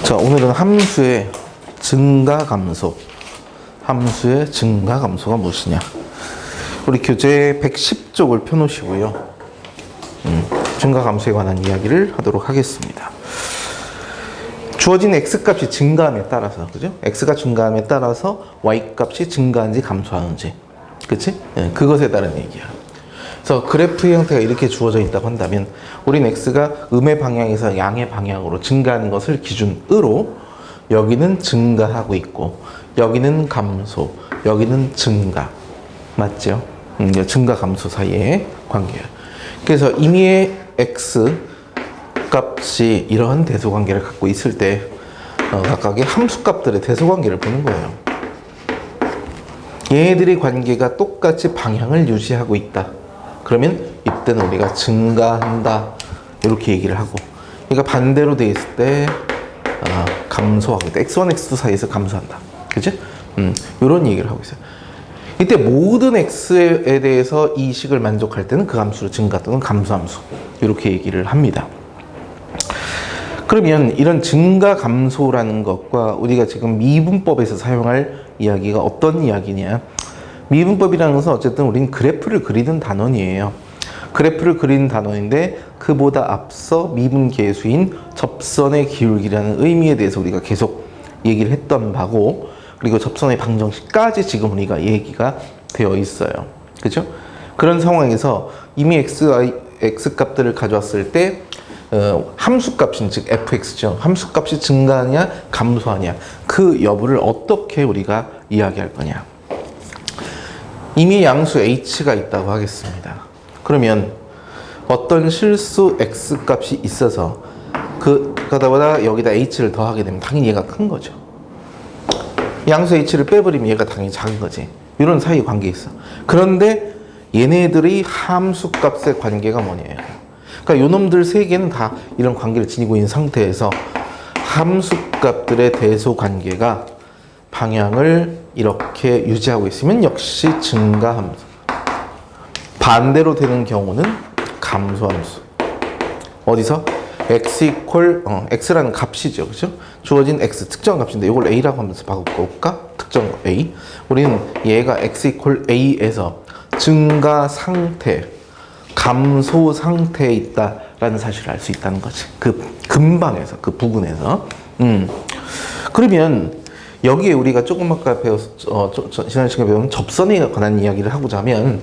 자, 오늘은 함수의 증가 감소. 함수의 증가 감소가 무엇이냐? 우리 교재 110쪽을 펴놓으시고요. 증가 감소에 관한 이야기를 하도록 하겠습니다. 주어진 x값이 증가함에 따라서, 그죠? x가 증가함에 따라서 y값이 증가하는지 감소하는지, 그치? 네, 그것에 따른 얘기야. 그래서 그래프의 형태가 이렇게 주어져 있다고 한다면 우린 x가 음의 방향에서 양의 방향으로 증가하는 것을 기준으로 여기는 증가하고 있고 여기는 감소, 여기는 증가. 맞죠? 증가 감소 사이의 관계야. 그래서 임의의 x 값이 이러한 대소관계를 갖고 있을 때 각각의 함수값들의 대소관계를 보는 거예요. 얘네들의 관계가 똑같이 방향을 유지하고 있다. 그러면 이때는 우리가 증가한다 이렇게 얘기를 하고, 그러니까 반대로 돼 있을 때 감소하고 있다. x1, x2 사이에서 감소한다. 그치? 이런 얘기를 하고 있어요. 이때 모든 x에 대해서 이 식을 만족할 때는 그 함수를 증가 또는 감소함수 이렇게 얘기를 합니다. 그러면 이런 증가 감소라는 것과 우리가 지금 미분법에서 사용할 이야기가 어떤 이야기냐? 미분법이라는 것은 어쨌든 우린 그래프를 그리는 단원이에요. 그래프를 그리는 단원인데 그보다 앞서 미분계수인 접선의 기울기라는 의미에 대해서 우리가 계속 얘기를 했던 바고, 그리고 접선의 방정식까지 지금 우리가 얘기가 되어 있어요. 그죠? 그런 상황에서 이미 x 값들을 가져왔을 때 함수값인 즉 fx죠. 함수값이 증가하냐 감소하냐 그 여부를 어떻게 우리가 이야기할 거냐. 이미 양수 h가 있다고 하겠습니다. 그러면 어떤 실수 x값이 있어서 그거보다 여기다 h를 더하게 되면 당연히 얘가 큰 거죠. 양수 h를 빼버리면 얘가 당연히 작은 거지. 이런 사이 관계에 있어. 그런데 얘네들의 함수값의 관계가 뭐냐요. 그러니까 요놈들 세 개는 다 이런 관계를 지니고 있는 상태에서 함수값들의 대소 관계가 방향을 이렇게 유지하고 있으면 역시 증가함수. 반대로 되는 경우는 감소함수. 어디서? x라는 값이죠. 그죠? 주어진 x 특정 값인데 이걸 a라고 하면서 바꿔볼까? 특정 a. 우리는 얘가 x a에서 증가 상태, 감소 상태에 있다라는 사실을 알 수 있다는 거지. 그 근방에서, 그 부분에서. 그러면 여기에 우리가 조금 아까 지난 시간에 배운 접선에 관한 이야기를 하고자 하면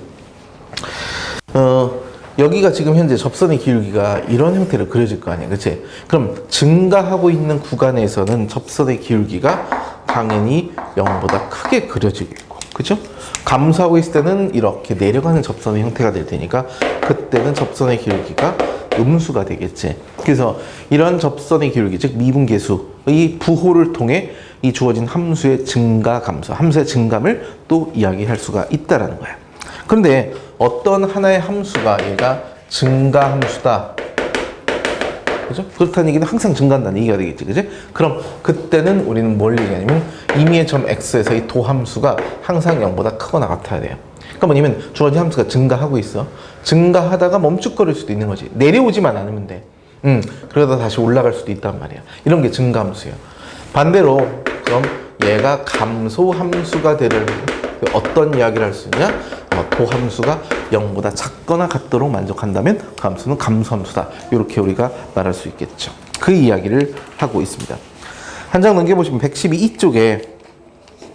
여기가 지금 현재 접선의 기울기가 이런 형태로 그려질 거 아니야. 그치? 그럼 증가하고 있는 구간에서는 접선의 기울기가 당연히 0보다 크게 그려지고 있고, 그죠? 감소하고 있을 때는 이렇게 내려가는 접선의 형태가 될 테니까 그때는 접선의 기울기가 음수가 되겠지. 그래서 이런 접선의 기울기, 즉 미분계수의 부호를 통해 이 주어진 함수의 증가 감소, 함수의 증감을 또 이야기할 수가 있다라는 거야. 그런데 어떤 하나의 함수가 얘가 증가 함수다, 그죠? 그렇다는 얘기는 항상 증가한다는 얘기가 되겠지, 그지? 그럼 그때는 우리는 뭘 얘기하냐면 임의의 점 x에서 이 도함수가 항상 0보다 크거나 같아야 돼요. 그러니까 뭐냐면 주어진 함수가 증가하고 있어. 증가하다가 멈칫거릴 수도 있는 거지. 내려오지만 않으면 돼. 그러다 다시 올라갈 수도 있단 말이야. 이런 게 증가함수예요. 반대로 그럼 얘가 감소함수가 되려면 어떤 이야기를 할 수 있냐? 도함수가 0보다 작거나 같도록 만족한다면 그 함수는 감소함수다. 이렇게 우리가 말할 수 있겠죠. 그 이야기를 하고 있습니다. 한 장 넘겨보시면 112쪽에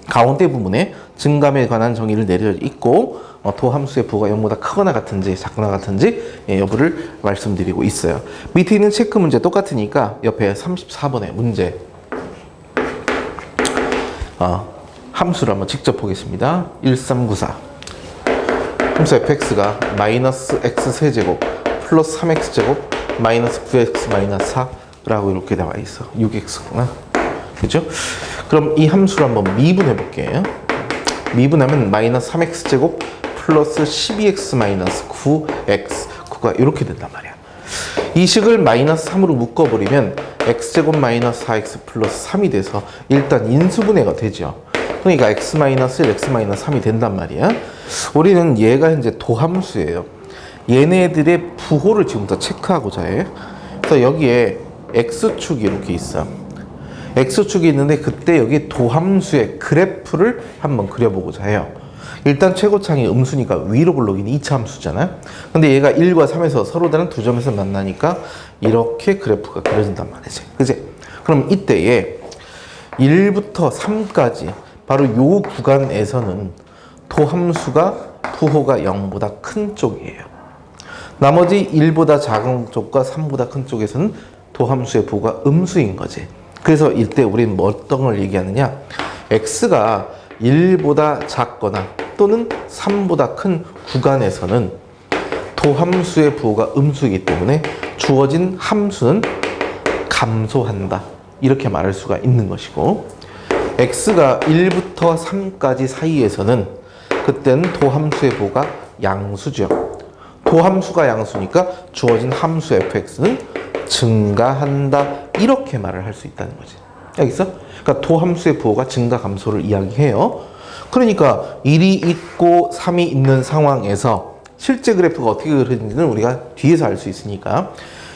가운데 부분에 증감에 관한 정의를 내려 있고 도함수의 부호가 0보다 크거나 같은지 작거나 같은지 여부를 말씀드리고 있어요. 밑에 있는 체크 문제 똑같으니까 옆에 34번의 문제 함수를 한번 직접 보겠습니다. 1394 함수 fx가 마이너스 x세제곱 플러스 3x제곱 마이너스 9x 마이너스 4라고 이렇게 나와 있어. 6x구나. 그죠? 그럼 이 함수를 한번 미분해 볼게요. 미분하면 마이너스 3x제곱 플러스 12x 마이너스 9x 9가 이렇게 된단 말이야. 이 식을 마이너스 3으로 묶어버리면 x제곱 마이너스 4x 플러스 3이 돼서 일단 인수분해가 되죠. 그러니까 x 마이너스 1, x 마이너스 3이 된단 말이야. 우리는 얘가 현재 도함수예요. 얘네들의 부호를 지금부터 체크하고자 해. 그래서 여기에 x축이 이렇게 있어. x축이 있는데 그때 여기 도함수의 그래프를 한번 그려보고자 해요. 일단 최고창이 음수니까 위로 불러오기는 2차 함수잖아요. 근데 얘가 1과 3에서 서로 다른 두 점에서 만나니까 이렇게 그래프가 그려진단 말이지. 그지? 그럼 이때에 1부터 3까지 바로 요 구간에서는 도함수가 부호가 0보다 큰 쪽이에요. 나머지 1보다 작은 쪽과 3보다 큰 쪽에서는 도함수의 부호가 음수인 거지. 그래서 이때 우리는 어떤 걸 얘기하느냐, x가 1보다 작거나 또는 3보다 큰 구간에서는 도함수의 부호가 음수이기 때문에 주어진 함수는 감소한다, 이렇게 말할 수가 있는 것이고, x가 1부터 3까지 사이에서는 그때는 도함수의 부호가 양수죠. 도함수가 양수니까 주어진 함수 fx는 증가한다, 이렇게 말을 할 수 있다는 거지. 알겠어? 그러니까 도함수의 부호가 증가 감소를 이야기해요. 그러니까 1이 있고 3이 있는 상황에서 실제 그래프가 어떻게 그려지는지는 우리가 뒤에서 알 수 있으니까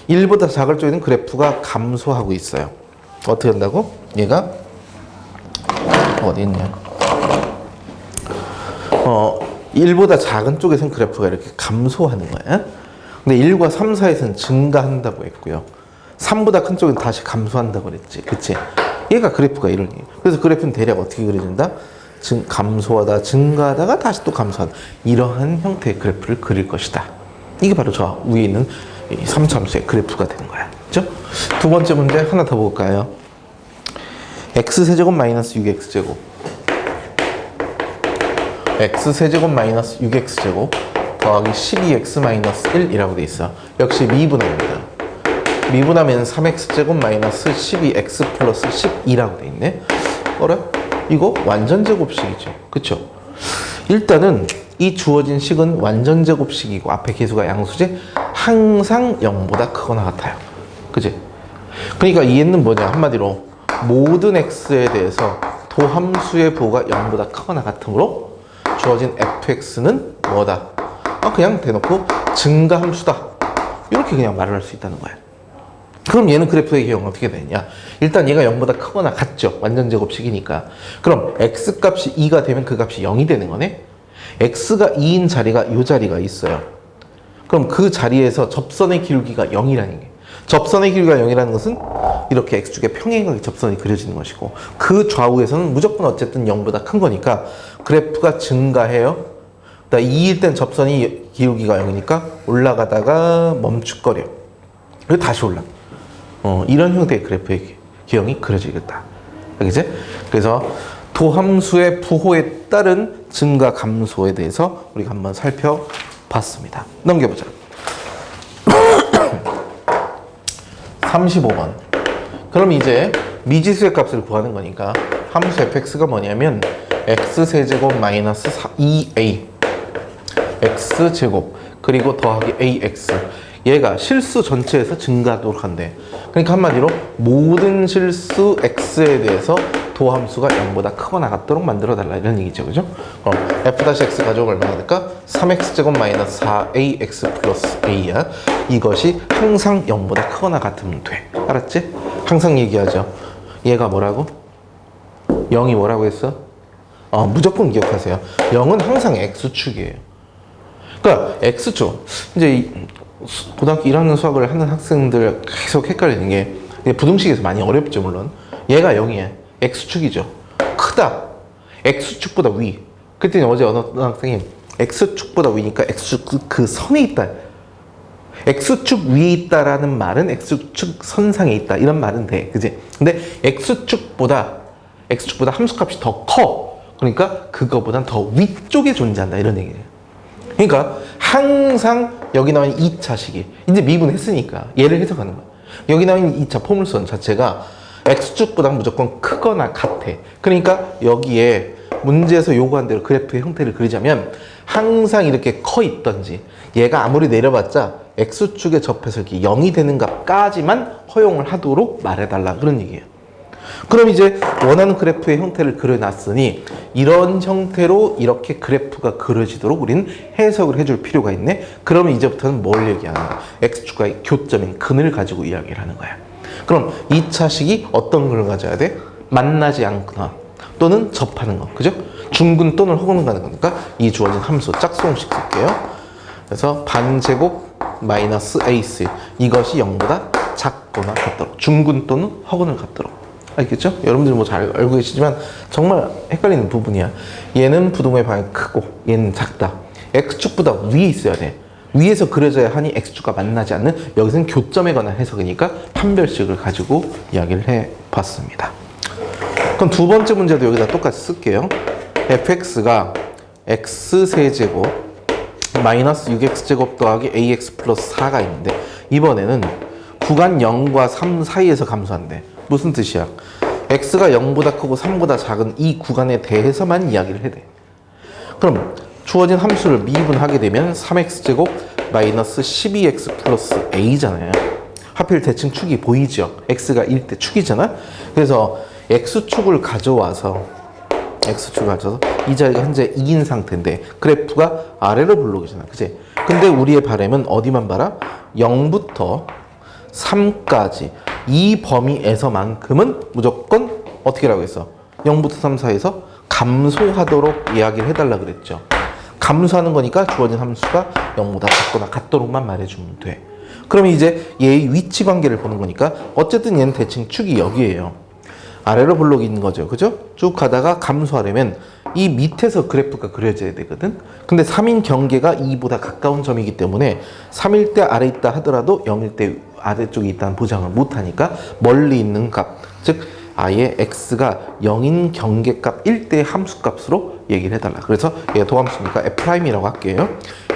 1보다 작을 쪽에는 그래프가 감소하고 있어요. 어떻게 한다고? 얘가 어디 있냐? 1보다 작은 쪽에서는 그래프가 이렇게 감소하는 거야. 근데 1과 3, 4에서는 증가한다고 했고요. 3보다 큰 쪽은 다시 감소한다고 그랬지. 그치? 얘가 그래프가 이런 얘기예요. 그래서 그래프는 대략 어떻게 그려진다? 감소하다, 증가하다가 다시 또 감소하다. 이러한 형태의 그래프를 그릴 것이다. 이게 바로 저 위에 있는 3참수의 그래프가 되는 거야. 그죠? 두 번째 문제 하나 더 볼까요? x세제곱 마이너스 6x제곱. x세제곱 마이너스 6x제곱 더하기 12x 마이너스 1이라고 돼 있어. 역시 미분합니다. 미분하면 3x제곱 마이너스 12x 플러스 12라고 돼 있네. 어래? 이거 완전제곱식이죠. 그쵸? 일단은 이 주어진 식은 완전제곱식이고 앞에 개수가 양수지 항상 0보다 크거나 같아요. 그치? 그러니까 이 얘는 뭐냐? 한마디로 모든 x에 대해서 도함수의 부호가 0보다 크거나 같으므로 주어진 fx는 뭐다? 그냥 대놓고 증가함수다, 이렇게 그냥 말을 할 수 있다는 거야. 그럼 얘는 그래프의 개형은 어떻게 되냐? 일단 얘가 0보다 크거나 같죠. 완전 제곱식이니까. 그럼 x값이 2가 되면 그 값이 0이 되는 거네. x가 2인 자리가 이 자리가 있어요. 그럼 그 자리에서 접선의 기울기가 0이라는 게, 접선의 기울기가 0이라는 것은 이렇게 x축의 평행하게 접선이 그려지는 것이고, 그 좌우에서는 무조건 어쨌든 0보다 큰 거니까 그래프가 증가해요. 2일 땐 접선이 기울기가 0이니까 올라가다가 멈칫거려. 그리고 다시 올라가. 이런 형태의 그래프의 기형이 그려지겠다. 알겠지? 그래서 도함수의 부호에 따른 증가 감소에 대해서 우리가 한번 살펴봤습니다. 넘겨보자. 35번. 그럼 이제 미지수의 값을 구하는 거니까 함수 fx가 뭐냐면 x세제곱 마이너스 2a x제곱 그리고 더하기 ax, 얘가 실수 전체에서 증가하도록 한대. 그러니까 한마디로 모든 실수 x에 대해서 도함수가 0보다 크거나 같도록 만들어 달라, 이런 얘기죠. 그죠? f-x 가져오면 얼마나 될까? 3x제곱 마이너스 4ax 플러스 a야. 이것이 항상 0보다 크거나 같으면 돼. 알았지? 항상 얘기하죠. 얘가 뭐라고? 0이 뭐라고 했어? 무조건 기억하세요. 0은 항상 x축이에요. 그러니까 x축, 이제 고등학교 1학년 수학을 하는 학생들 계속 헷갈리는 게, 부등식에서 많이 어렵죠. 물론 얘가 0이야. x축이죠. 크다. x축보다 위. 그랬더니 어제 어느 학생이 x축보다 위니까 x축 그 선에 있다, x축 위에 있다라는 말은 x축 선상에 있다, 이런 말은 돼. 그지? 근데 x축보다 함수값이 더 커. 그러니까 그거보단 더 위쪽에 존재한다, 이런 얘기예요. 그러니까 항상 여기 나와 있는 2차식이 이제 미분했으니까 얘를 해석하는 거야. 여기 나와 있는 2차 포물선 자체가 x축보다 무조건 크거나 같아. 그러니까 여기에 문제에서 요구한 대로 그래프의 형태를 그리자면 항상 이렇게 커 있던지, 얘가 아무리 내려봤자 x축에 접해서 이렇게 0이 되는 값까지만 허용을 하도록 말해달라, 그런 얘기예요. 그럼 이제 원하는 그래프의 형태를 그려놨으니 이런 형태로 이렇게 그래프가 그려지도록 우리는 해석을 해줄 필요가 있네. 그러면 이제부터는 뭘 얘기하는 거야? x축과의 교점인 근을 가지고 이야기를 하는 거야. 그럼 2차식이 어떤 걸 가져야 돼? 만나지 않거나 또는 접하는 거. 그죠? 중근 또는 혹은 가는 거니까 이 주어진 함수 짝수공식 쓸게요. 그래서 반제곱 마이너스 AC 이것이 0보다 작거나 같도록 중근 또는 허근을 갖도록. 알겠죠? 여러분들이 뭐 잘 알고 계시지만 정말 헷갈리는 부분이야. 얘는 부동의 방향이 크고 얘는 작다. X축보다 위에 있어야 돼. 위에서 그려져야 하니 X축과 만나지 않는, 여기서는 교점에 관한 해석이니까 판별식을 가지고 이야기를 해봤습니다. 그럼 두 번째 문제도 여기다 똑같이 쓸게요. fx가 x세제곱 마이너스 6x제곱 더하기 ax 플러스 4가 있는데 이번에는 구간 0과 3 사이에서 감소한대. 무슨 뜻이야? x가 0보다 크고 3보다 작은 이 구간에 대해서만 이야기를 해야 돼. 그럼 주어진 함수를 미분하게 되면 3x제곱 마이너스 12x 플러스 a잖아요. 하필 대칭 축이 보이죠? x가 1대 축이잖아? 그래서 x축을 가져와서 이 자리가 현재 2인 상태인데 그래프가 아래로 불러오잖아. 그치? 근데 우리의 바람은 어디만 봐라? 0부터 3까지 이 범위에서만큼은 무조건 어떻게 라고 했어? 0부터 3 사이에서 감소하도록 이야기를 해달라 그랬죠. 감소하는 거니까 주어진 함수가 0보다 작거나 같도록만 말해주면 돼. 그러면 이제 얘의 위치 관계를 보는 거니까 어쨌든 얘는 대칭 축이 여기에요. 아래로 블록이 있는 거죠. 그죠? 쭉 가다가 감소하려면 이 밑에서 그래프가 그려져야 되거든. 근데 3인 경계가 2보다 가까운 점이기 때문에 3일 때 아래 있다 하더라도 0일 때 아래쪽에 있다는 보장을 못하니까 멀리 있는 값, 즉 아예 x가 0인 경계값 1대의 함수값으로 얘기를 해달라. 그래서 얘가 도함수니까 f'이라고 할게요.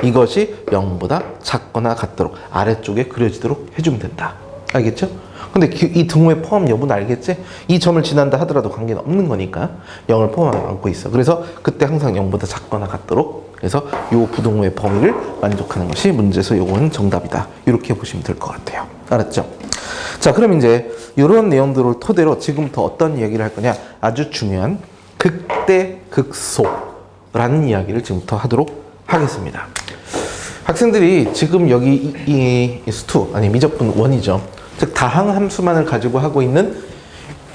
이것이 0보다 작거나 같도록 아래쪽에 그려지도록 해주면 된다. 알겠죠? 근데 이 등호의 포함 여부는 알겠지? 이 점을 지난다 하더라도 관계는 없는 거니까 0을 포함하지 않고 있어. 그래서 그때 항상 0보다 작거나 같도록, 그래서 이 부등호의 범위를 만족하는 것이 문제에서 요거는 정답이다. 이렇게 보시면 될 것 같아요. 알았죠? 자, 그럼 이제 이런 내용들을 토대로 지금부터 어떤 이야기를 할 거냐? 아주 중요한 극대 극소라는 이야기를 지금부터 하도록 하겠습니다. 학생들이 지금 여기 이 수투, 아니 미적분 원이죠. 즉 다항 함수만을 가지고 하고 있는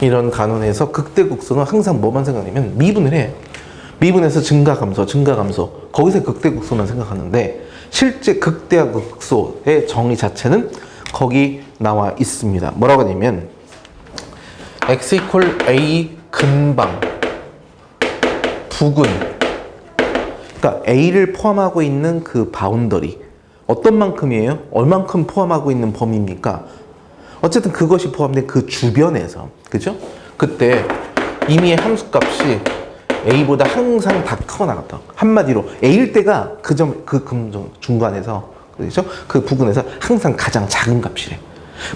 이런 간원에서 극대 극소는 항상 뭐만 생각하냐면 미분을 해. 미분해서 증가 감소, 증가 감소. 거기서 극대 극소만 생각하는데 실제 극대와 극소의 정의 자체는 거기 나와 있습니다. 뭐라고 하냐면 x = a 근방 부근, 그러니까 a를 포함하고 있는 그 바운더리 어떤 만큼이에요? 얼만큼 포함하고 있는 범위입니까? 어쨌든 그것이 포함된 그 주변에서, 그죠? 그때 이미 함수값이 a보다 항상 다 크거나 같다. 한마디로 a일 때가 그 중간에서, 그죠? 그 부분에서 항상 가장 작은 값이래.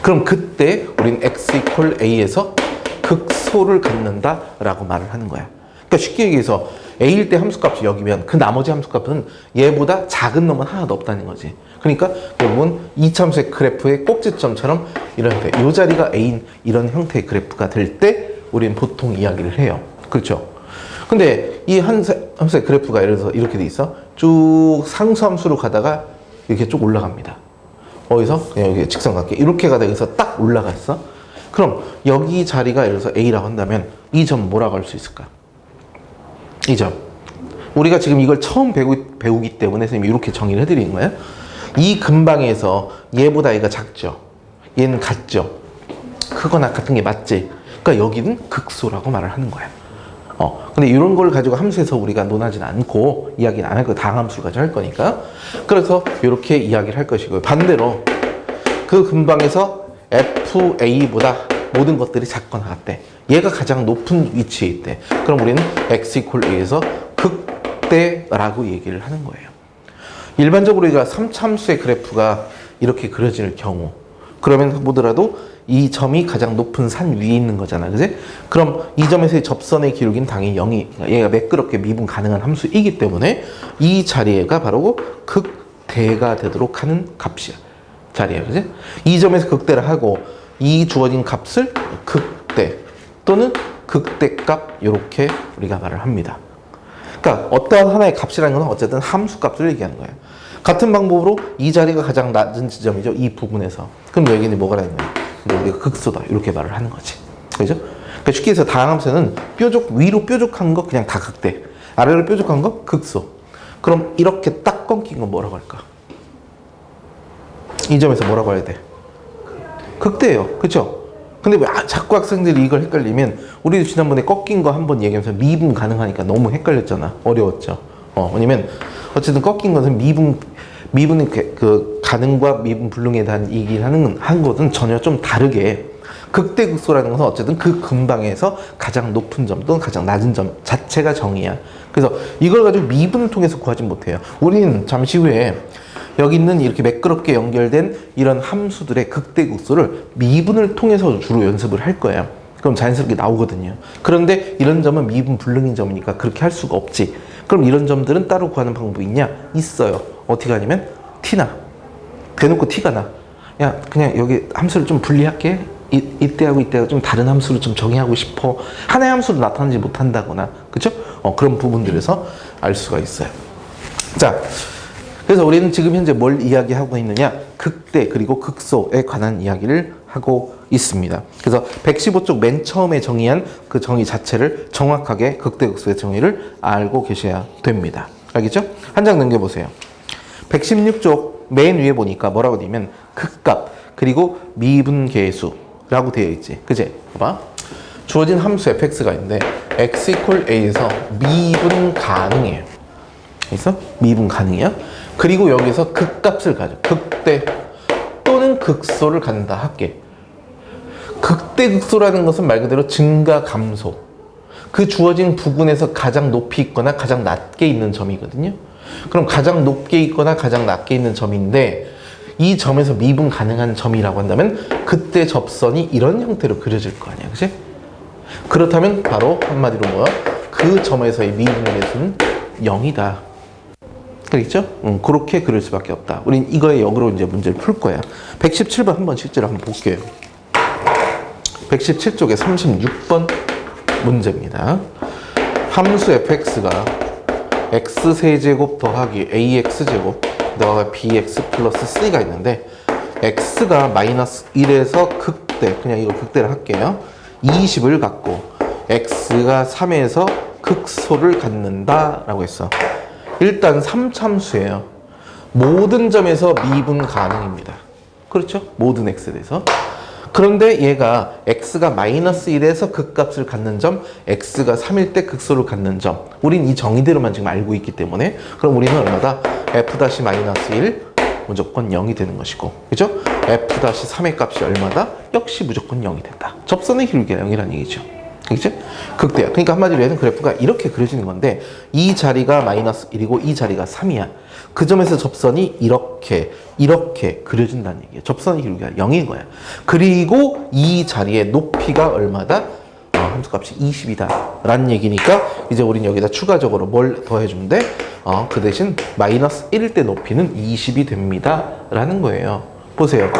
그럼 그때 우린 x = a에서 극소를 갖는다라고 말을 하는 거야. 그러니까 쉽게 얘기해서 a일 때 함수값이 여기면 그 나머지 함수값은 얘보다 작은 놈은 하나도 없다는 거지. 그러니까 결국은 이참수의 그래프의 꼭지점처럼 이런 형태, 이 자리가 a인 이런 형태의 그래프가 될 때 우리는 보통 이야기를 해요. 그렇죠? 근데 이 함수의 그래프가 예를 들어서 이렇게 돼 있어. 쭉 상수함수로 가다가 이렇게 쭉 올라갑니다. 어디서? 그냥 여기 직선각계 이렇게 가다가 여기서 딱 올라갔어. 그럼 여기 자리가 예를 들어서 a라고 한다면 이 점 뭐라고 할 수 있을까? 이 점. 우리가 지금 이걸 처음 배우기 때문에 선생님이 이렇게 정의를 해드리는 거예요. 이 근방에서 얘보다 얘가 작죠. 얘는 같죠. 크거나 같은 게 맞지. 그러니까 여기는 극소라고 말을 하는 거야. 근데 이런 걸 가지고 함수에서 우리가 논하지는 않고 이야기는 안 할 거야. 다항함수를 가지고 할 거니까. 그래서 이렇게 이야기를 할 것이고요. 반대로 그 근방에서 FA보다 모든 것들이 작거나 같대. 얘가 가장 높은 위치에 있대. 그럼 우리는 x = a에서 극대라고 얘기를 하는 거예요. 일반적으로 우리가 3차함수의 그래프가 이렇게 그려질 경우, 그러면 보더라도 이 점이 가장 높은 산 위에 있는 거잖아. 그지? 그럼 이 점에서의 접선의 기울기는 당연히 0이, 얘가 매끄럽게 미분 가능한 함수이기 때문에 이 자리가 바로 극대가 되도록 하는 값이야. 자리야. 그지? 이 점에서 극대를 하고 이 주어진 값을 극대 또는 극대값 이렇게 우리가 말을 합니다. 그러니까 어떠한 하나의 값이라는 건 어쨌든 함수값을 얘기하는 거예요. 같은 방법으로 이 자리가 가장 낮은 지점이죠. 이 부분에서. 그럼 여기는 뭐가 되는 거예요? 때 우리가 극소다 이렇게 말을 하는 거지. 그죠? 그러니까 쉽게 해서 다항함수는 위로 뾰족한 거 그냥 다 극대, 아래로 뾰족한 거 극소. 그럼 이렇게 딱 꺾인 건 뭐라고 할까? 이 점에서 뭐라고 해야 돼? 극대예요. 그쵸? 근데 왜 자꾸 학생들이 이걸 헷갈리면, 우리도 지난번에 꺾인 거 한번 얘기하면서 미분 가능하니까 너무 헷갈렸잖아. 어려웠죠. 왜냐면 어쨌든 꺾인 것은 미분은 그 가능과 미분 불능에 대한 얘기를 한 것은 전혀 좀 다르게, 극대극소라는 것은 어쨌든 그 근방에서 가장 높은 점 또는 가장 낮은 점 자체가 정의야. 그래서 이걸 가지고 미분을 통해서 구하진 못해요. 우리는 잠시 후에 여기 있는 이렇게 매끄럽게 연결된 이런 함수들의 극대극소를 미분을 통해서 주로 연습을 할 거예요. 그럼 자연스럽게 나오거든요. 그런데 이런 점은 미분 불능인 점이니까 그렇게 할 수가 없지. 그럼 이런 점들은 따로 구하는 방법이 있냐? 있어요. 어떻게 하냐면 T나 대놓고 T가 나. 야, 그냥 여기 함수를 좀 분리할게. 이때하고 이때하고 좀 다른 함수를 좀 정의하고 싶어. 하나의 함수로 나타나지 못한다거나, 그쵸? 그런 부분들에서 알 수가 있어요. 자, 그래서 우리는 지금 현재 뭘 이야기하고 있느냐? 극대 그리고 극소에 관한 이야기를 하고 있습니다. 그래서 115쪽 맨 처음에 정의한 그 정의 자체를 정확하게 극대 극소의 정의를 알고 계셔야 됩니다. 알겠죠? 한 장 넘겨보세요. 116쪽 맨 위에 보니까 뭐라고 되냐면 극값 그리고 미분계수라고 되어 있지. 그치? 봐봐. 주어진 함수 fx가 있는데 x = a에서 미분 가능해요. 있어? 미분 가능이야. 그리고 여기서 극값을 가져. 극대 또는 극소를 갖는다 할게. 극대 극소라는 것은 말 그대로 증가 감소. 그 주어진 부분에서 가장 높이 있거나 가장 낮게 있는 점이거든요. 그럼 가장 높게 있거나 가장 낮게 있는 점인데, 이 점에서 미분 가능한 점이라고 한다면 그때 접선이 이런 형태로 그려질 거 아니야. 그치? 그렇다면 바로 한마디로 뭐야? 그 점에서의 미분의 개수는 0이다. 그렇죠? 그렇게 그릴 수밖에 없다. 우린 이거의 역으로 이제 문제를 풀 거야. 117번 한번 실제로 한번 볼게요. 117쪽에 36번 문제입니다. 함수 fx가 x세제곱 더하기 ax제곱 더하기 bx 플러스 c가 있는데, x가 마이너스 1에서 극대, 그냥 이거 극대를 할게요. 20을 갖고 x가 3에서 극소를 갖는다 라고 했어. 일단 3참수예요. 모든 점에서 미분 가능입니다. 그렇죠? 모든 x에 대해서. 그런데 얘가 x가 마이너스 1에서 극값을 갖는 점, x가 3일 때 극소를 갖는 점, 우린 이 정의대로만 지금 알고 있기 때문에, 그럼 우리는 얼마다? f-1 무조건 0이 되는 것이고, 그죠? f-3의 값이 얼마다? 역시 무조건 0이 된다. 접선의 기울기가 0이라는 얘기죠. 그죠? 극대야. 그러니까 한마디로 얘는 그래프가 이렇게 그려지는 건데, 이 자리가 마이너스 1이고 이 자리가 3이야. 그 점에서 접선이 이렇게 그려진다는 얘기예요. 접선의 기울기가 0인 거야. 그리고 이 자리의 높이가 얼마다? 함수값이 20이다 라는 얘기니까, 이제 우린 여기다 추가적으로 뭘 더해주면 돼? 그 대신 마이너스 1일 때 높이는 20이 됩니다 라는 거예요. 보세요.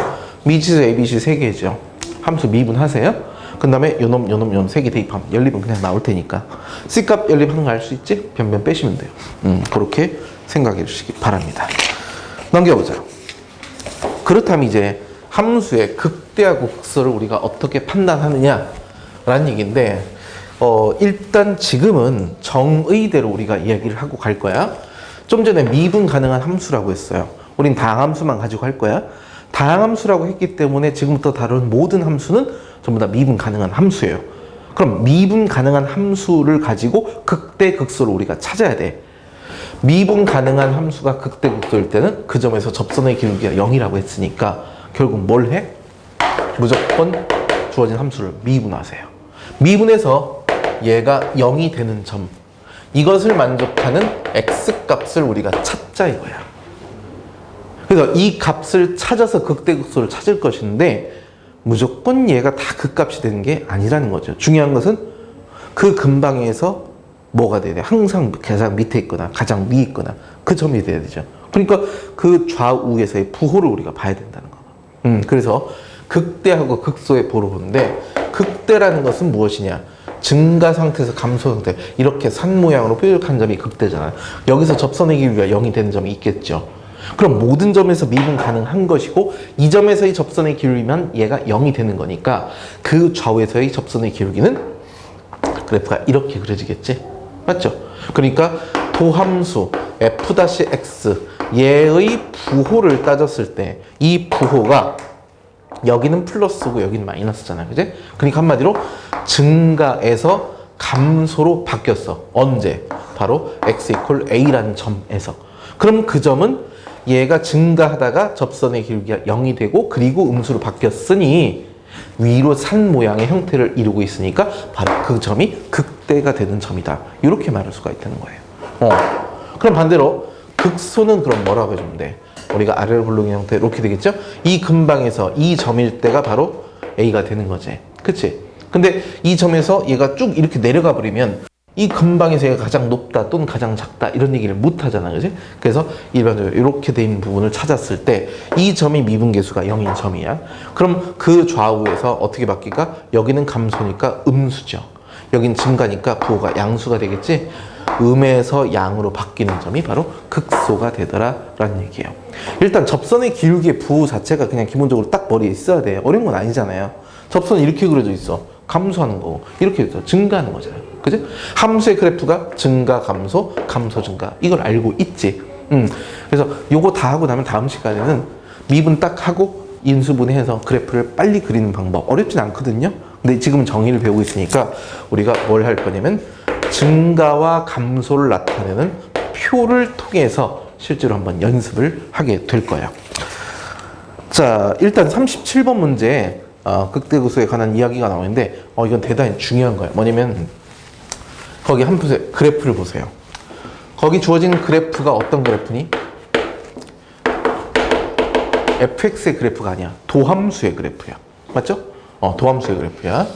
미지수 ABC 3개죠. 함수 미분하세요. 그 다음에 요놈 3개 대입하면 연립은 그냥 나올 테니까 C값 연립하는 거 알 수 있지? 변변 빼시면 돼요. 그렇게 생각해 주시기 바랍니다. 넘겨보자. 그렇다면 이제 함수의 극대하고 극소를 우리가 어떻게 판단하느냐 라는 얘기인데, 일단 지금은 정의대로 우리가 이야기를 하고 갈 거야. 좀 전에 미분 가능한 함수라고 했어요. 우린 다항함수만 가지고 할 거야. 다항함수라고 했기 때문에 지금부터 다룬 모든 함수는 전부 다 미분 가능한 함수예요. 그럼 미분 가능한 함수를 가지고 극대 극소를 우리가 찾아야 돼. 미분 가능한 함수가 극대 극소일 때는 그 점에서 접선의 기울기가 0이라고 했으니까 결국 뭘 해? 무조건 주어진 함수를 미분하세요. 미분해서 얘가 0이 되는 점, 이것을 만족하는 x값을 우리가 찾자 이거야. 그래서 이 값을 찾아서 극대극소를 찾을 것인데, 무조건 얘가 다 그 값이 되는 게 아니라는 거죠. 중요한 것은 그 근방에서 뭐가 돼야 돼? 항상 가장 밑에 있거나 가장 위에 있거나 그 점이 돼야 되죠. 그러니까 그 좌우에서의 부호를 우리가 봐야 된다는 거. 그래서 극대하고 극소의 보로 보는데, 극대라는 것은 무엇이냐? 증가 상태에서 감소 상태, 이렇게 산 모양으로 뾰족한 점이 극대잖아요. 여기서 접선의 기울기가 0이 되는 점이 있겠죠. 그럼 모든 점에서 미분 가능한 것이고 이 점에서의 접선의 기울기면 얘가 0이 되는 거니까 그 좌우에서의 접선의 기울기는 그래프가 이렇게 그려지겠지? 맞죠? 그러니까 도함수 f-x 얘의 부호를 따졌을 때 이 부호가 여기는 플러스고 여기는 마이너스잖아요. 그지? 그러니까 한마디로 증가에서 감소로 바뀌었어. 언제? 바로 x = a라는 점에서. 그럼 그 점은 얘가 증가하다가 접선의 기울기가 0이 되고 그리고 음수로 바뀌었으니 위로 산 모양의 형태를 이루고 있으니까 바로 그 점이 극대가 되는 점이다. 이렇게 말할 수가 있다는 거예요. 그럼 반대로 극소는 그럼 뭐라고 해주면 돼? 우리가 아래로 굴러오는 형태 이렇게 되겠죠? 이 근방에서 이 점일 때가 바로 A가 되는 거지. 그치? 근데 이 점에서 얘가 쭉 이렇게 내려가 버리면 이 근방에서 얘가 가장 높다 또는 가장 작다 이런 얘기를 못 하잖아. 그지? 그래서 일반적으로 이렇게 돼 있는 부분을 찾았을 때 이 점이 미분계수가 0인 점이야. 그럼 그 좌우에서 어떻게 바뀔까? 여기는 감소니까 음수죠. 여긴 증가니까 부호가 양수가 되겠지? 음에서 양으로 바뀌는 점이 바로 극소가 되더라 라는 얘기예요. 일단 접선의 기울기의 부호 자체가 그냥 기본적으로 딱 머리에 있어야 돼. 어려운 건 아니잖아요. 접선은 이렇게 그려져 있어. 감소하는 거고 이렇게 해서 증가하는 거잖아요. 그죠? 함수의 그래프가 증가, 감소, 감소, 증가 이걸 알고 있지. 그래서 요거 다 하고 나면 다음 시간에는 미분 딱 하고 인수분해해서 그래프를 빨리 그리는 방법 어렵진 않거든요. 근데 지금은 정의를 배우고 있으니까 우리가 뭘 할 거냐면 증가와 감소를 나타내는 표를 통해서 실제로 한번 연습을 하게 될 거예요. 자, 일단 37번 문제에 극대극소에 관한 이야기가 나오는데 이건 대단히 중요한 거예요. 뭐냐면 거기 한 표에 그래프를 보세요. 거기 주어진 그래프가 어떤 그래프니? fx의 그래프가 아니야. 도함수의 그래프야. 맞죠? 도함수의 그래프야.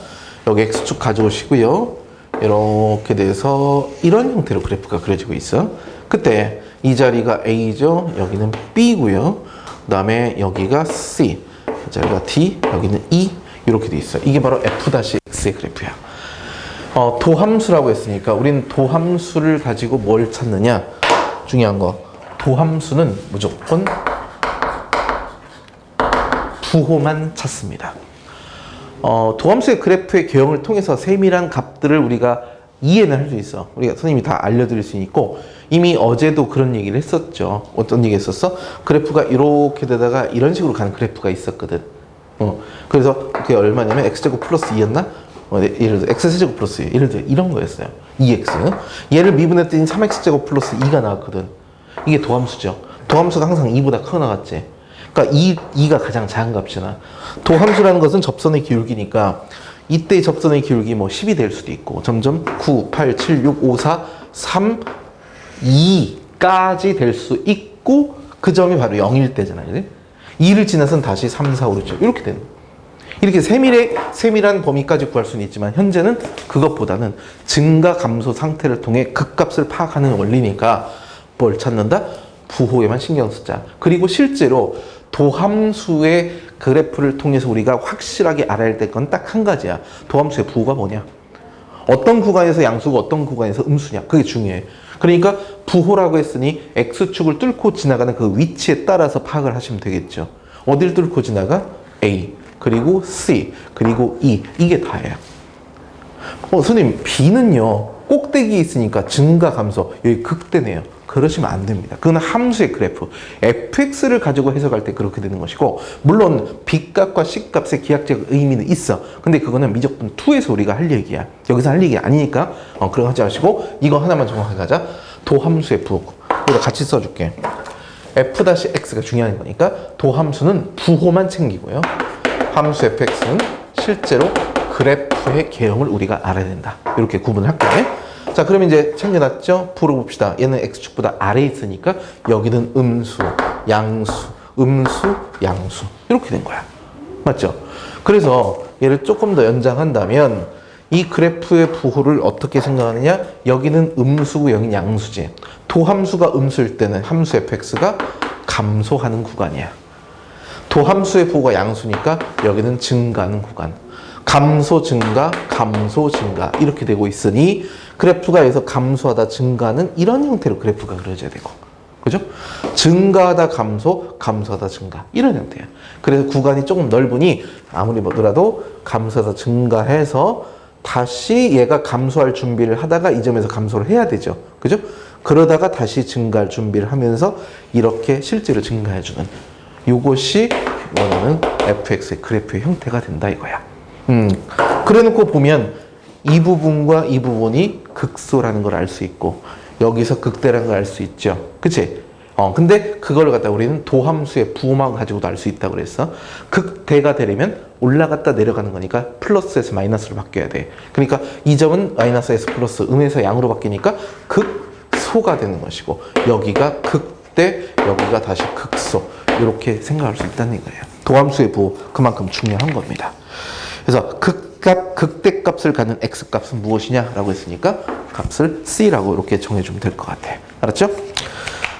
여기 x축 가져오시고요. 이렇게 돼서 이런 형태로 그래프가 그려지고 있어. 그때 이 자리가 A죠. 여기는 B고요. 그 다음에 여기가 C, 이 자리가 D, 여기는 E 이렇게 돼 있어. 이게 바로 f-x의 그래프야. 도함수라고 했으니까 우리는 도함수를 가지고 뭘 찾느냐? 중요한 거. 도함수는 무조건 부호만 찾습니다. 도함수의 그래프의 개형을 통해서 세밀한 값들을 우리가 이해는 할 수 있어. 우리가 선생님이 다 알려드릴 수 있고 이미 어제도 그런 얘기를 했었죠. 어떤 얘기 했었어? 그래프가 이렇게 되다가 이런 식으로 가는 그래프가 있었거든. 그래서 그게 얼마냐면 x제곱 플러스 2였나? 예를 들어 x세제곱 플러스 2 예를 들어 이런 거였어요. 2x 얘를 미분했더니 3x제곱 플러스 2가 나왔거든. 이게 도함수죠. 도함수가 항상 2보다 커 나갔지. 그러니까 2가 가장 작은 값이잖아. 도함수라는 것은 접선의 기울기니까 이때의 접선의 기울기 뭐 10이 될 수도 있고 점점 9, 8, 7, 6, 5, 4, 3, 2까지 될 수 있고 그 점이 바로 0일 때잖아요. 그치? 2를 지나서는 다시 3, 4, 5, 6, 7 이렇게 되는 거예요. 이렇게 세밀한 범위까지 구할 수는 있지만 현재는 그것보다는 증가, 감소 상태를 통해 극값을 파악하는 원리니까 뭘 찾는다? 부호에만 신경 쓰자. 그리고 실제로 도함수의 그래프를 통해서 우리가 확실하게 알아야 될 건 딱 한 가지야. 도함수의 부호가 뭐냐? 어떤 구간에서 양수고 어떤 구간에서 음수냐? 그게 중요해. 그러니까 부호라고 했으니 x축을 뚫고 지나가는 그 위치에 따라서 파악을 하시면 되겠죠. 어딜 뚫고 지나가? A, 그리고 C, 그리고 E. 이게 다예요. 선생님, B는요, 꼭대기에 있으니까 증가, 감소, 여기 극대네요. 그러시면 안 됩니다. 그건 함수의 그래프. fx를 가지고 해석할 때 그렇게 되는 것이고, 물론 B값과 C값의 기하학적 의미는 있어. 근데 그거는 미적분 2에서 우리가 할 얘기야. 여기서 할 얘기 아니니까, 그런 거 하지 마시고, 이거 하나만 정확하게 가자. 도함수의 부호. 이거 같이 써줄게. f-x가 중요한 거니까, 도함수는 부호만 챙기고요. 함수 fx는 실제로 그래프의 개형을 우리가 알아야 된다. 이렇게 구분할게. 자, 그럼 이제 챙겨놨죠? 풀어봅시다. 얘는 x축보다 아래에 있으니까 여기는 음수, 양수, 음수, 양수 이렇게 된 거야. 맞죠? 그래서 얘를 조금 더 연장한다면 이 그래프의 부호를 어떻게 생각하느냐? 여기는 음수고 여기는 양수지. 도함수가 음수일 때는 함수 fx가 감소하는 구간이야. 도함수의 부호가 양수니까 여기는 증가하는 구간. 감소, 증가, 감소, 증가 이렇게 되고 있으니 그래프가 여기서 감소하다 증가하는 이런 형태로 그래프가 그려져야 되고, 그죠? 증가하다 감소, 감소하다 증가. 이런 형태야. 그래서 구간이 조금 넓으니 아무리 뭐더라도 감소하다 증가해서 다시 얘가 감소할 준비를 하다가 이 점에서 감소를 해야 되죠. 그죠? 그러다가 다시 증가할 준비를 하면서 이렇게 실제로 증가해주는 요것이 원하는 fx의 그래프의 형태가 된다 이거야. 그래 놓고 보면 이 부분과 이 부분이 극소라는 걸 알 수 있고 여기서 극대라는 걸 알 수 있죠. 그치? 근데 그걸 갖다 우리는 도함수의 부호만 가지고도 알 수 있다고 그랬어. 극대가 되려면 올라갔다 내려가는 거니까 플러스에서 마이너스로 바뀌어야 돼. 그러니까 이 점은 마이너스에서 플러스, 음에서 양으로 바뀌니까 극소가 되는 것이고 여기가 극대, 여기가 다시 극소. 이렇게 생각할 수 있다는 거예요. 도함수의 부호 그만큼 중요한 겁니다. 그래서 극대값을 갖는 x값은 무엇이냐라고 했으니까 값을 c라고 이렇게 정해주면 될 것 같아. 알았죠?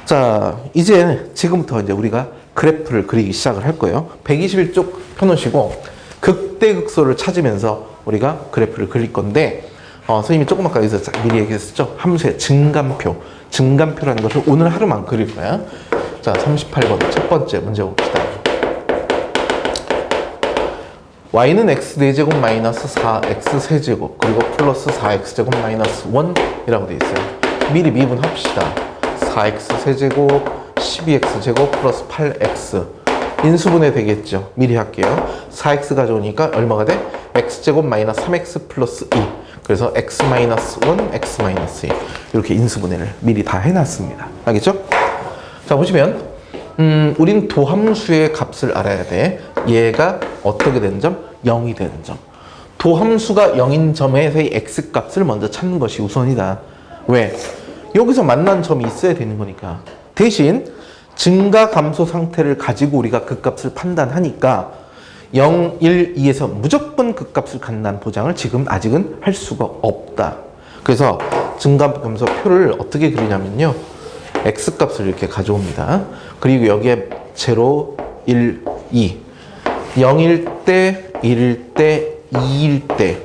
자, 이제 지금부터 이제 우리가 그래프를 그리기 시작을 할 거예요. 121쪽 펴놓으시고 극대극소를 찾으면서 우리가 그래프를 그릴 건데 선생님이 조금 아까 여기서 미리 얘기했었죠. 함수의 증감표라는 것을 오늘 하루만 그릴 거야. 자, 38번 첫 번째 문제 봅시다. y는 x 4제곱 마이너스 4x 세제곱 그리고 플러스 4x제곱 마이너스 1이라고 되어 있어요. 미리 미분합시다. 4x 세제곱 12x제곱 플러스 8x 인수분해 되겠죠. 미리 할게요. 4x 가져오니까 얼마가 돼? x제곱 마이너스 3x 플러스 2 그래서 x 마이너스 1, x 마이너스 2 이렇게 인수분해를 미리 다 해놨습니다. 알겠죠? 자, 보시면 우린 도함수의 값을 알아야 돼. 얘가 어떻게 되는 점? 0이 되는 점. 도함수가 0인 점에서의 x값을 먼저 찾는 것이 우선이다. 왜? 여기서 만난 점이 있어야 되는 거니까. 대신 증가 감소 상태를 가지고 우리가 그 값을 판단하니까 0, 1, 2에서 무조건 그 값을 갖는다는 보장을 지금 아직은 할 수가 없다. 그래서 증가 감소 표를 어떻게 그리냐면요. x값을 이렇게 가져옵니다. 그리고 여기에 0, 1, 2 0일 때, 1일 때, 2일 때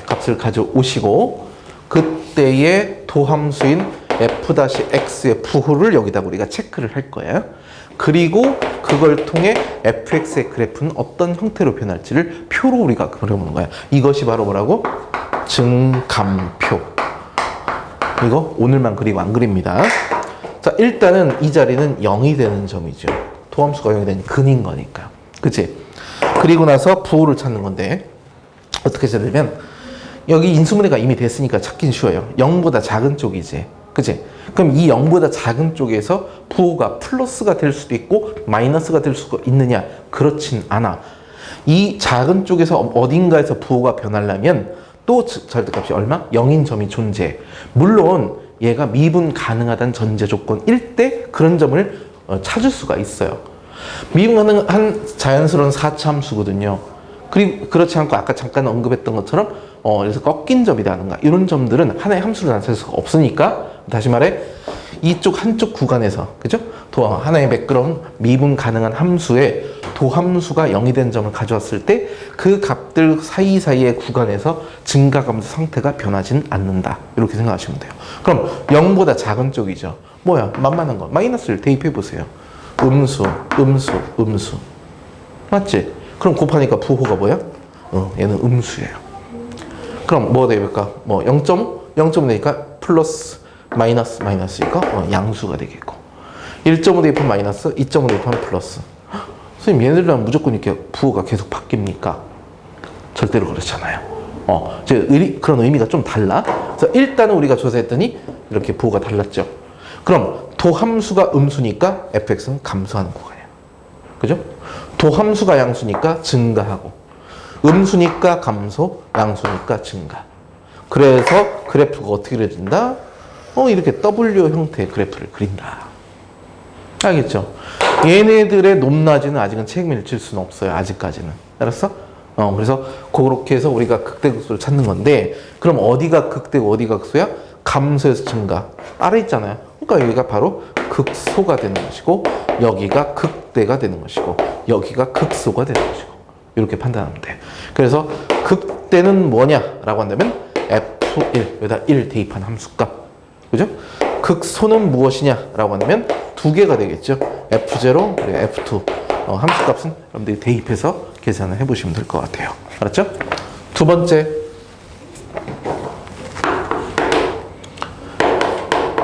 값을 가져오시고 그때의 도함수인 f-x의 부호를 여기다 우리가 체크를 할 거예요. 그리고 그걸 통해 fx의 그래프는 어떤 형태로 변할지를 표로 우리가 그려보는 거야. 이것이 바로 뭐라고? 증감표. 이거 오늘만 그리고 안 그립니다. 자, 일단은 이 자리는 0이 되는 점이죠. 도함수가 0이 되는 근인 거니까. 그치? 그리고 나서 부호를 찾는 건데 어떻게 찾으면 여기 인수분해가 이미 됐으니까 찾긴 쉬워요. 0보다 작은 쪽이지. 그치? 그럼 이 0보다 작은 쪽에서 부호가 플러스가 될 수도 있고 마이너스가 될 수가 있느냐? 그렇진 않아. 이 작은 쪽에서 어딘가에서 부호가 변하려면 또 절대값이 얼마? 0인 점이 존재해. 물론 얘가 미분 가능하다는 전제 조건일 때 그런 점을 찾을 수가 있어요. 미분 가능한 자연스러운 4차 함수거든요. 그리고 그렇지 않고 아까 잠깐 언급했던 것처럼 그래서 꺾인 점이라든가 이런 점들은 하나의 함수로 나타낼 수가 없으니까 다시 말해 이쪽 한쪽 구간에서 그죠? 하나의 매끄러운 미분 가능한 함수에 도함수가 0이 된 점을 가져왔을 때 그 값들 사이사이의 구간에서 증가감소 상태가 변하진 않는다. 이렇게 생각하시면 돼요. 그럼 0보다 작은 쪽이죠. 뭐야? 만만한 거. 마이너스를 대입해 보세요. 음수. 맞지? 그럼 곱하니까 부호가 뭐야? 얘는 음수예요. 그럼 뭐 대입할까? 0.5 되니까 플러스 마이너스니까 양수가 되겠고 1.5 대입하면 마이너스, 2.5 대입하면 플러스. 선생님 얘네들은 무조건 이렇게 부호가 계속 바뀝니까? 절대로 그렇잖아요. 그런 의미가 좀 달라. 그래서 일단은 우리가 조사했더니 이렇게 부호가 달랐죠. 그럼 도함수가 음수니까 fx는 감소하는 구간이에요. 그죠? 도함수가 양수니까 증가하고 음수니까 감소, 양수니까 증가. 그래서 그래프가 어떻게 그려진다? 이렇게 W 형태의 그래프를 그린다. 알겠죠? 얘네들의 높낮이는 아직은 책임을 질 수는 없어요. 아직까지는. 알았어? 그래서 그렇게 해서 우리가 극대극소를 찾는 건데 그럼 어디가 극대고 어디가 극소야? 감소에서 증가. 아래 있잖아요. 그러니까 여기가 바로 극소가 되는 것이고 여기가 극대가 되는 것이고 여기가 극소가 되는 것이고 이렇게 판단하면 돼. 그래서 극대는 뭐냐라고 한다면 F1 여기다 1 대입한 함수값. 그죠? 극소는 무엇이냐라고 한다면 두 개가 되겠죠. F0 그리고 F2 함수값은 여러분들이 대입해서 계산을 해보시면 될 것 같아요. 알았죠? 두 번째,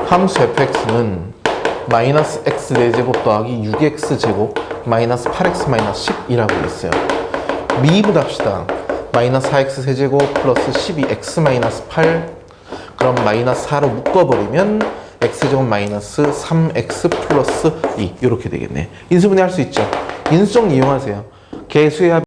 함수 fx는 마이너스 x 4제곱 더하기 6x 제곱 마이너스 8x 마이너스 10이라고 있어요. 미분합시다. 마이너스 4x 세제곱 플러스 12x 마이너스 8, 그럼 마이너스 4로 묶어버리면 x제곱 마이너스 3x 플러스 2 이렇게 되겠네. 인수분해 할 수 있죠. 인수정리 이용하세요. 개수의 합